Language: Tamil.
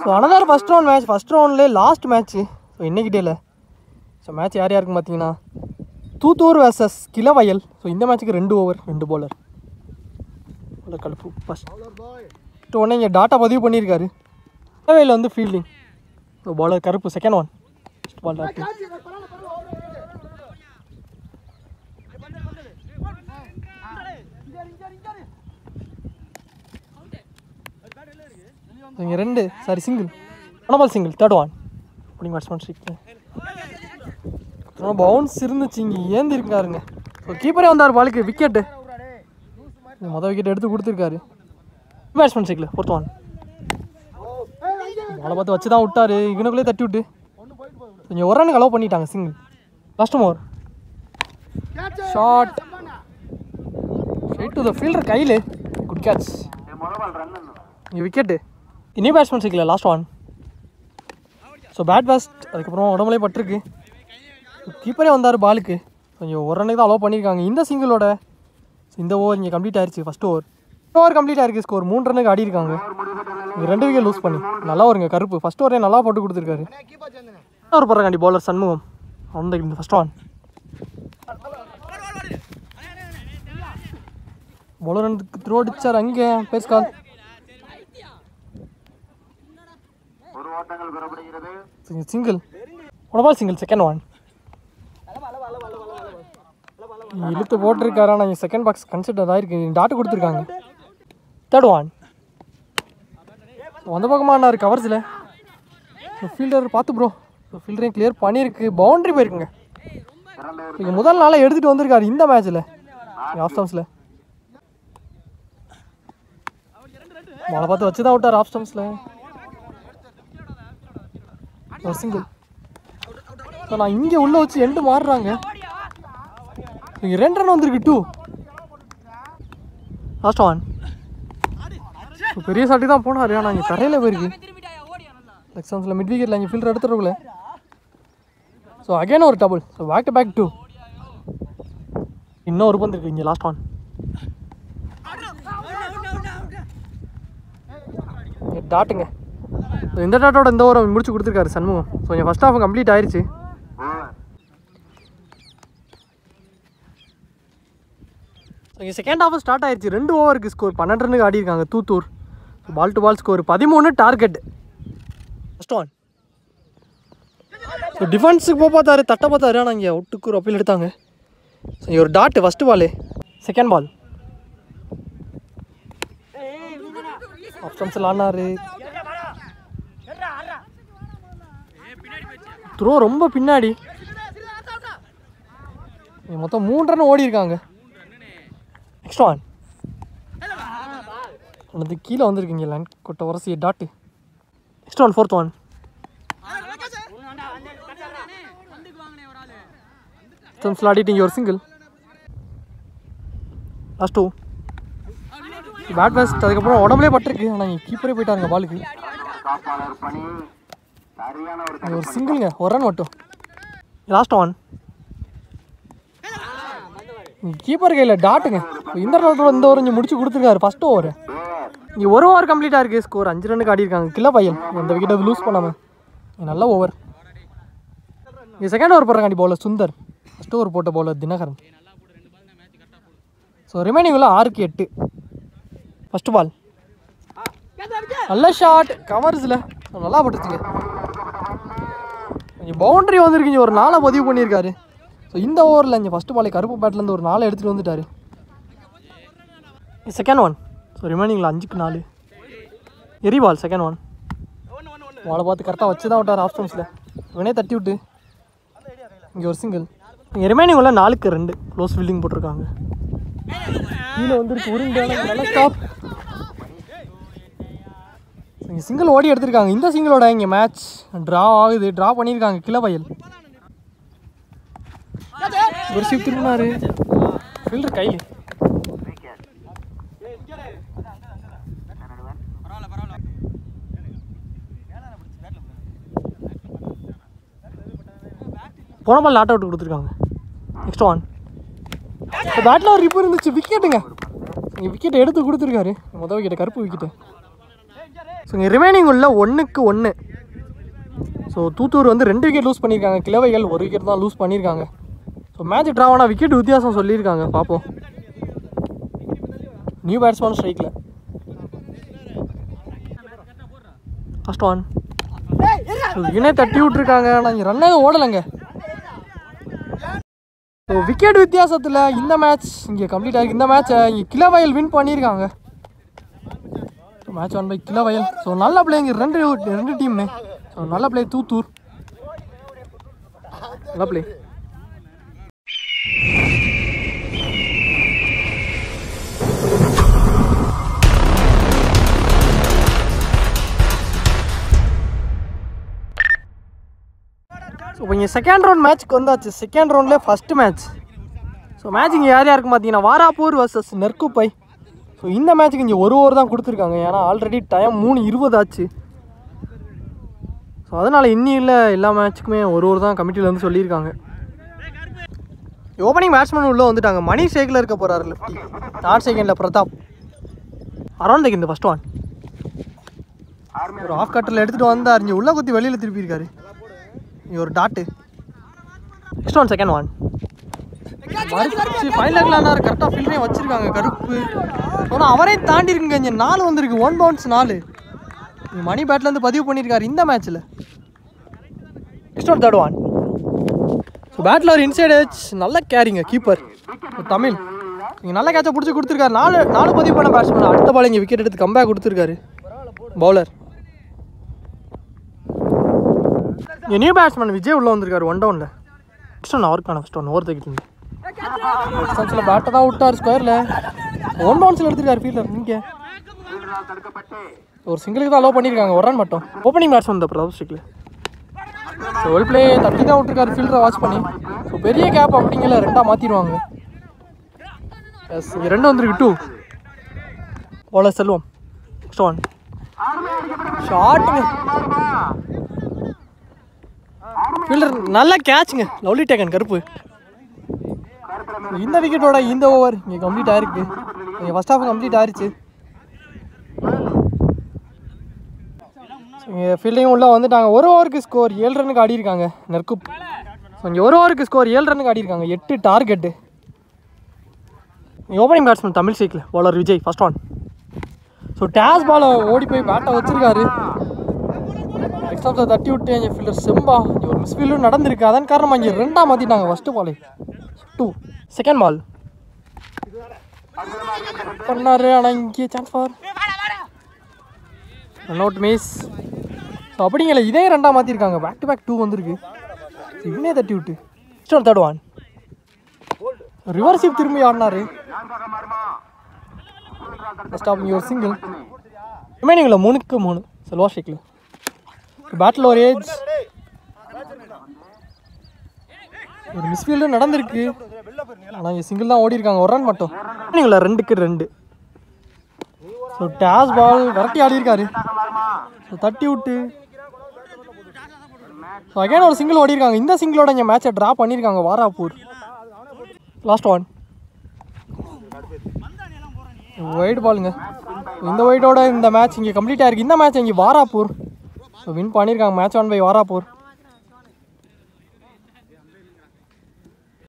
So another first round match. First ரவுண்ட்லேயே லாஸ்ட் மேட்ச்சு. ஸோ இன்னைக்கு டேல ஸோ மேட்ச் யார் யாருக்குன்னு பார்த்தீங்கன்னா தூத்தூர் வர்சஸ் கிளவயல். ஸோ இந்த மேட்ச்சுக்கு 2 ஓவர் 2 bowler. கடுப்பு ஃபஸ்ட் ஒன்று இங்கே டாட்டா பதிவு பண்ணியிருக்காரு. கிளவயல் வந்து ஃபீல்டிங். ஸோ பாலர் கருப்பு second one. First ball dot. இங்கே 2 sorry single. Ball single third one. அப்படிங்க பேட்ஸ்மேன் ஸ்ட்ரிக்ட் பவுன்ஸ் இருந்துச்சு. இங்கே ஏந்திருக்காருங்க. ஸோ கீப்பரே வந்தார் பாலுக்கு. விக்கெட்டு மொதல் விக்கெட் எடுத்து கொடுத்துருக்காரு. பேட்ஸ்மேன் ஸ்ட்ரிக்ல ஃபோர்த் ஒன். பாலை பார்த்து வச்சு தான் விட்டார். இவனுக்குள்ளே தட்டி விட்டு கொஞ்சம் ஒரு ரனுக்கு அலோவ் பண்ணிட்டாங்க. Single. Last over short straight to the fielder கையில். Good catch. இங்கே விக்கெட்டு. இனி பேட்ஸ்மேன் சிக்கல last one. So pad first. அதுக்கப்புறம் உடம்புலே பட்டிருக்கு. கீப்பரே வந்தார் பாலுக்கு. கொஞ்சம் ஒரு ரனுக்கு தான் அலோவ் பண்ணியிருக்காங்க. இந்த சிங்கிளோட இந்த ஓவர் இங்கே கம்ப்ளீட் ஆயிடுச்சு. ஃபஸ்ட் ஓவர் கம்ப்ளீட் ஆயிருக்கு. ஸ்கோர் 3 ரனுக்கு ஆடி இருக்காங்க. இங்கே 2 விக்கெட் லூஸ் பண்ணி நல்லா வருங்க கருப்பு. ஃபஸ்ட் ஓவரே நல்லா போட்டு கொடுத்துருக்காரு. ஒரு போடுறாண்டி பவுலர் சண்முகம். அந்த இந்த ஃபஸ்ட் ஒன் பவுலர் த்ரோ அடிச்சார். அங்கே பேஸ் கால். Single. Ball single second one. இழுத்து போட்டிருக்காரு. ஆனால் இங்கே செகண்ட் பாக்ஸ் கன்சிடர் ஆகிருக்கு. டாட்டு கொடுத்துருக்காங்க. Third one. அந்த பக்கமாக என்னாரு கவர்ஸில். ஃபீல்டர் பார்த்து ப்ரோ. ஃபீல்டரையும் கிளியர் பண்ணியிருக்கு. பவுண்ட்ரி போயிருக்குங்க. இங்கே முதல் நாளாக எடுத்துகிட்டு வந்திருக்காரு இந்த மேட்ச்சில் ஆஃப் ஸ்டம்ஸில். மழை பார்த்து வச்சு தான் விட்டார் ஆஃப் ஸ்டம்ஸில். ஒரு சிங்கிள். ஸோ நான் இங்கே உள்ளே வச்சு எண்டு மாறுறாங்க. இங்கே 2 ரன் வந்திருக்கு. 2 லாஸ்ட் ஒன். பெரிய சாட்டி தான் போனார். ஆனால் இங்கே தரையில் போயிருக்கு. எக்ஸாம்ஸில் மிட் விக்கெட்டில் இங்கே ஃபீல்டர் எடுத்துருக்குள்ள. ஸோ அகைன் ஒரு double. So back to back 2. இன்னும் ஒரு பந்து இருக்குது இங்கே லாஸ்ட் ஒன். டாட்டுங்க. ஸோ இந்த டாட்டோட இந்த ஓவர் முடிச்சு கொடுத்துருக்காரு சண்முகம். ஸோ என் ஃபஸ்ட் ஹாஃப் கம்ப்ளீட் ஆயிடுச்சு. ஸோ இங்கே செகண்ட் ஹாஃப் ஸ்டார்ட் ஆயிடுச்சு. 2 ஓவருக்கு ஸ்கோர் 12 ரனுக்கு ஆடி இருக்காங்க Thoothoor. So ball to ball score 13 target. First one. So டிஃபென்ஸுக்கு பார்த்தாரு, தட்ட பார்த்தாரு. ஆனால் இங்கே அவுட்டுக்கு ஒரு அப்பீல் எடுத்தாங்க. ஸோ இங்கே ஒரு dot first ball. Second ball ஆப்ஷன்ஸில் ஆனார். த்ரோ ரொம்ப பின்னாடி. மொத்தம் 3 ரன் ஓடி இருக்காங்க. Next one. அது கீழே வந்துருக்கீங்க லைன் கொட்ட உரசி dot. Next one fourth one. ஸ்டம்ஸில் ஆடிட்டு ஒரு சிங்கிள். லாஸ்ட் 2. Bad first. அதுக்கப்புறம் உடம்புலே பட்டிருக்கு. ஆனால் இங்கே கீப்பரே போயிட்டாருங்க பாலுக்கு. ஒரு சிங்கிள்ங்க. ஒரு ரன் மட்டும். Last one. கீப்பர் கையில் டாட்டுங்க. இந்த ரன் இந்த ஓவர் இங்கே முடிச்சு கொடுத்துருக்காரு ஃபஸ்ட் ஓவர். இங்கே ஒரு ஓவர் கம்ப்ளீட்டாக இருக்குது. ஸ்கோர் 5 ரனுக்கு ஆடி இருக்காங்க. கிளவயல் இந்த விக்கெட்டை லூஸ் பண்ணாமல். நல்ல ஓவர். இங்கே செகண்ட் ஓவர் போடுறாங்க பவுலர் சுந்தர். ஃபஸ்ட் ஓவர் போட்ட பவுலர் தினகரன். ஸோ ரிமைனிங்கில் 6க்கு 8. ஃபஸ்ட் பால் நல்ல ஷாட் கவர்ஸில் நல்லா போட்டுச்சுங்க. இங்கே பவுண்ட்ரி வந்துருக்குங்க. ஒரு 4 பதிவு பண்ணியிருக்காரு. ஸோ இந்த ஓவரில் இங்கே ஃபஸ்ட்டு பாலை கருப்பு பேட்லேருந்து ஒரு 4 எடுத்துகிட்டு வந்துட்டார். Second one. ஸோ ரிமைனிங்கில் 5க்கு 4. எரிபால் செகண்ட் ஒன். பாலை பார்த்து கரெக்டாக வச்சு தான் விட்டார் ஆஃப் ஸ்டம்ஸில். இவனே தட்டி விட்டு இங்கே ஒரு சிங்கிள். இங்கே ரிமைனிங் உள்ள 4க்கு 2 க்ளோஸ் ஃபீல்டிங் போட்டிருக்காங்க. கீழே வந்துருக்கு உருண்டான நல்ல ஸ்டாப். இங்கே சிங்கிள் ஓடி எடுத்திருக்காங்க. இந்த சிங்கிளோட இங்கே மேட்ச் ட்ரா ஆகுது. ட்ரா பண்ணியிருக்காங்க கிளவயல். ஒரு ஷிஃப்ட் திரும்பினாரு ஃபீல்டர் கையில். போன பால் நாட் அவுட் கொடுத்துருக்காங்க. Next one. பேட்டில் ஒரு ரிப்பர் இருந்துச்சு. விக்கெட்டுங்க. இங்கே விக்கெட்டை எடுத்து கொடுத்துருக்காரு. மொதல் விக்கெட்டை கருப்பு விக்கெட்டு. ஸோ இங்கே ரிமைனிங் உள்ள 1-1. ஸோ தூத்தூர் வந்து 2 விக்கெட் லூஸ் பண்ணியிருக்காங்க, கிழவைகள் 1 விக்கெட் தான் லூஸ் பண்ணியிருக்காங்க. ஸோ மேட்ச் ட்ரா ஆனால் விக்கெட் வித்தியாசம் சொல்லியிருக்காங்க, பார்ப்போம். நியூ பேட்ஸ்மேன் ஸ்ட்ரைக்கில் ஃபர்ஸ்ட் ஒன். வினே தட்டி விட்டுருக்காங்க, ஆனால் இங்கே ரன்னே ஓடலைங்க. ஸோ விக்கெட் வித்தியாசத்தில் இந்த மேட்ச் இங்கே கம்ப்ளீட் ஆகிருக்கு. இந்த மேட்சை இங்கே கிழவயல் வின் பண்ணியிருக்காங்க. So match 1 by Kizhavayal. So நல்ல பிளேங்க ரெண்டு டீம்னு. ஸோ நல்ல பிளே தூத்தூர், நல்ல பிளே. ஸோ இப்போ இங்கே செகண்ட் ரவுண்ட் மேட்ச்க்கு வந்தாச்சு. செகண்ட் ரவுண்டில் ஃபஸ்ட்டு மேட்ச். ஸோ மேட்ச் இங்கே யார் யாருக்கு பார்த்தீங்கன்னா வாராப்பூர் வர்சஸ் நெற்குப்பை. ஸோ இந்த மேட்ச்சுக்கு இங்கே 1 ஓவர் தான் கொடுத்துருக்காங்க, ஏன்னா ஆல்ரெடி டைம் 3:20 ஆச்சு. ஸோ அதனால் இன்னியில் எல்லா மேட்ச்சுக்குமே 1 ஓவர் தான் கமிட்டியில் வந்து சொல்லியிருக்காங்க. ஓப்பனிங் பேட்ஸ்மேன் உள்ளே வந்துட்டாங்க. மணி சேக்கில் இருக்க போகிறாரு லெஃப்டி. தேர்ட் செகண்டில் பிரதாப். அரௌண்ட் இந்த ஃபஸ்ட் ஒன் ஒரு ஆஃப் கட்டரில் எடுத்துகிட்டு வந்தார். இங்கே உள்ளே குத்தி வெளியில் திருப்பியிருக்காரு. இங்கே ஒரு dot. Next one second one மறுச்சு ஃபைனலானார். கரெக்டாக ஃபீல்டையும் வச்சுருக்காங்க கருப்பு. ஆனால் அவரையும் தாண்டி இருக்குங்க. இங்கே 4 வந்திருக்கு, 1 பவுன்ஸ் 4. மணி பேட்லேருந்து பதிவு பண்ணியிருக்காரு இந்த மேட்ச்சில். Next one third one. So battle ஒரு இன்சைட் ஏஜ் நல்ல கேரிங்க கீப்பர் தமிழ். இங்கே நல்ல கேட்சை பிடிச்சி கொடுத்துருக்காரு. 4 பதிவு பண்ண பேட்ஸ்மேன். அடுத்த பால் இங்கே விக்கெட் எடுத்து கம்பேக் கொடுத்துருக்காரு பவுலர். இங்கே நியூ பேட்ஸ்மேன் விஜய் உள்ளே வந்திருக்காரு 1 டவுனில். நெக்ஸ்ட் ஒன் அவருக்கான ஃபஸ்ட் ஒன் ஓவர் தக்கிட்டு எக்ஸ்டன்ஸில் பேட்டை தான் விட்டார் ஸ்கொயரில். 1 பவுன்ஸில் எடுத்துருக்காரு ஃபீல்டர். இங்கே ஒரு சிங்கிளுக்கு தான் அலோவ் பண்ணியிருக்காங்க, 1 ரன் மட்டும். ஓப்பனிங் பேட்ஸ்மேன் தான் பிரதாப் ஸ்ட்ரிக்கில். ஸோ வெல் பிளே தட்டி தான் விட்டுருக்காரு ஃபீல்டரை வாட்ச் பண்ணி. ஸோ பெரிய கேப் அப்படிங்கிற 2ஆக மாற்றிடுவாங்க. எஸ் இங்கே 2 வந்துருக்கு 2. பவுலர் செல்வம். நெக்ஸ்ட் ஒன் ஷாட்டுங்க. ஃபீல்டர் நல்ல கேட்சுங்க, லவ்லி டேக்கன் கருப்பு. இந்த விக்கெட்டோட இந்த ஓவர் இங்கே கம்ப்ளீட் ஆயிருக்கு. இங்கே ஃபஸ்ட் ஹாஃப் கம்ப்ளீட் ஆயிடுச்சு. இங்கே ஃபீல்டிங் உள்ளே வந்துட்டாங்க. 1 ஓவருக்கு ஸ்கோர் 7 ரன்னுக்கு ஆடிருக்காங்க நெற்குப். ஸோ இங்கே 1 ஓவருக்கு ஸ்கோர் 7 ரன்னுக்கு ஆடிருக்காங்க. 8 target. Opening batsman Tamil cycle bowler Vijay first one. So days பாலை ஓடி போய் பேட்டை வச்சுருக்காரு. எக்ஸ்ட்ராஸில் தட்டி விட்டு எங்கள் ஃபீல்டர் செம்பா. இங்கே ஒரு மிஸ்ஃபீல்டும் நடந்திருக்கு, அதன் காரணமாக இங்கே 2ஆக மாற்றிட்டாங்க ஃபஸ்ட்டு பால் 2. செகண்ட் பால் பண்ணார், ஆனால் இங்கே chance for run out miss. So அப்படிங்கிற இதே 2ஆக மாற்றிருக்காங்க. பேக் டு பேக் 2 வந்திருக்கு. இவனே தட்டி விட்டு நெக்ஸ்ட் ஒன் தேர்ட் ஒன் ரிவர்ஸிப் திரும்பி ஆடினார். ஃபஸ்ட் ஆஃப் இங்கே ஒரு சிங்கிள். ரிமைனிங்கில் 3-3 செல்வா ஸ்ட்ரைக்கில். பேட்டில் ஒரு ஏஜ் ஒரு மிஸ்ஃபீல்டு நடந்திருக்கு, ஆனால் இங்கே சிங்கிள் தான் ஓடி இருக்காங்க. 1 ரன் மட்டும். நீங்களா 2-2. ஸோ டேஸ் பால் விரட்டி ஆடிருக்காரு. ஸோ தட்டி விட்டு ஸோ அகைன் ஒரு சிங்கிள் ஓடிருக்காங்க. இந்த சிங்கிளோட இங்கே மேட்சை ட்ரா பண்ணியிருக்காங்க வாராப்பூர். லாஸ்ட் ஒன் ஒயிட் பாலுங்க. இந்த ஒயிட்டோட இந்த மேட்ச் இங்கே கம்ப்ளீட் ஆயிருக்கு. இந்த மேட்ச் இங்கே வாராப்பூர் வின் பண்ணியிருக்காங்க. Match 1 by Varappur.